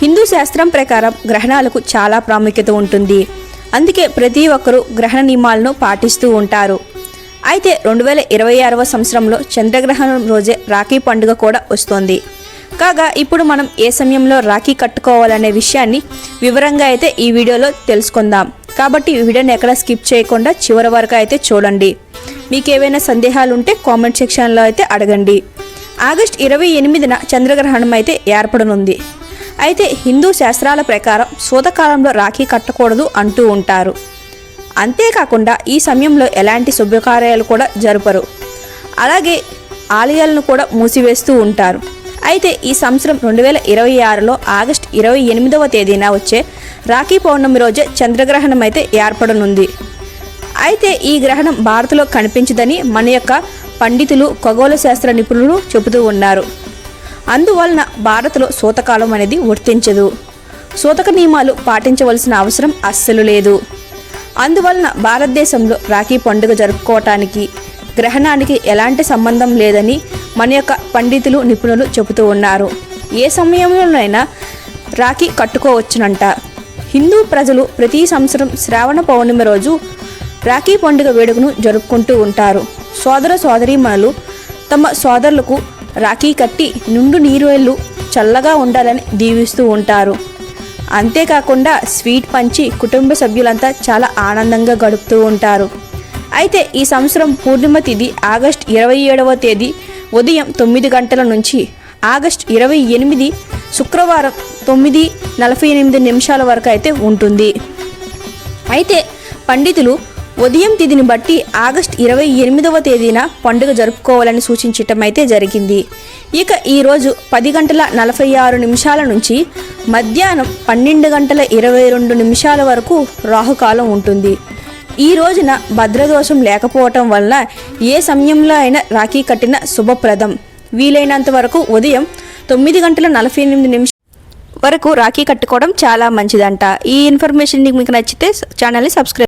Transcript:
హిందూ శాస్త్రం ప్రకారం గ్రహణాలకు చాలా ప్రాముఖ్యత ఉంటుంది. అందుకే ప్రతి ఒక్కరూ గ్రహణ నియమాలను పాటిస్తూ ఉంటారు. అయితే 2026వ సంవత్సరంలో చంద్రగ్రహణం రోజే రాఖీ పండుగ కూడా వస్తోంది. కాగా ఇప్పుడు మనం ఏ సమయంలో రాఖీ కట్టుకోవాలనే విషయాన్ని వివరంగా అయితే ఈ వీడియోలో తెలుసుకుందాం. కాబట్టి ఈ వీడియోని ఎక్కడ స్కిప్ చేయకుండా చివరి వరకు అయితే చూడండి. మీకు ఏవైనా సందేహాలు ఉంటే కామెంట్ సెక్షన్లో అయితే అడగండి. ఆగస్టు 28న చంద్రగ్రహణం అయితే ఏర్పడనుంది. అయితే హిందూ శాస్త్రాల ప్రకారం సూతకాలంలో రాఖీ కట్టకూడదు అంటూ ఉంటారు. అంతేకాకుండా ఈ సమయంలో ఎలాంటి శుభకార్యాలు కూడా జరపరు. అలాగే ఆలయాలను కూడా మూసివేస్తూ ఉంటారు. అయితే ఈ సంవత్సరం 2026లో ఆగస్టు 28వ తేదీన వచ్చే రాఖీ పౌర్ణమి రోజే చంద్రగ్రహణం అయితే ఏర్పడనుంది. అయితే ఈ గ్రహణం భారత్లో కనిపించదని మన యొక్క పండితులు ఖగోళ శాస్త్ర నిపుణులు చెబుతూ ఉన్నారు. అందువలన భారత్లో సూతకాలం అనేది వర్తించదు. సూతక నియమాలు పాటించవలసిన అవసరం అస్సలు లేదు. అందువలన భారతదేశంలో రాఖీ పండుగ జరుపుకోవటానికి గ్రహణానికి ఎలాంటి సంబంధం లేదని మన యొక్క పండితులు నిపుణులు చెబుతూ ఉన్నారు. ఏ సమయంలోనైనా రాఖీ కట్టుకోవచ్చునంట. హిందూ ప్రజలు ప్రతి సంవత్సరం శ్రావణ పౌర్ణమి రోజు రాఖీ పండుగ వేడుకను జరుపుకుంటూ ఉంటారు. సోదర సోదరీమణులు తమ సోదరులకు రాఖీ కట్టి నిండు నీరేళ్లు చల్లగా ఉండాలని దీవిస్తూ ఉంటారు. అంతేకాకుండా స్వీట్ పంచి కుటుంబ సభ్యులంతా చాలా ఆనందంగా గడుపుతూ ఉంటారు. అయితే ఈ సంవత్సరం పూర్ణిమ తిథి ఆగస్టు 27వ తేదీ ఉదయం 9 గంటల నుంచి ఆగస్టు 28 శుక్రవారం 9:48 వరకు అయితే ఉంటుంది. అయితే పండితులు ఉదయం తిథిని బట్టి ఆగస్టు 28వ తేదీన పండుగ జరుపుకోవాలని సూచించటం అయితే జరిగింది. ఇక ఈరోజు 10:46 నుంచి మధ్యాహ్నం 12:22 వరకు రాహుకాలం ఉంటుంది. ఈ రోజున భద్రదోషం లేకపోవటం వల్ల ఏ సమయంలో అయినా రాఖీ కట్టిన శుభప్రదం. వీలైనంత వరకు ఉదయం 9:48 వరకు రాఖీ కట్టుకోవడం చాలా మంచిదంట. ఈ ఇన్ఫర్మేషన్ మీకు నచ్చితే ఛానల్ని సబ్స్క్రైబ్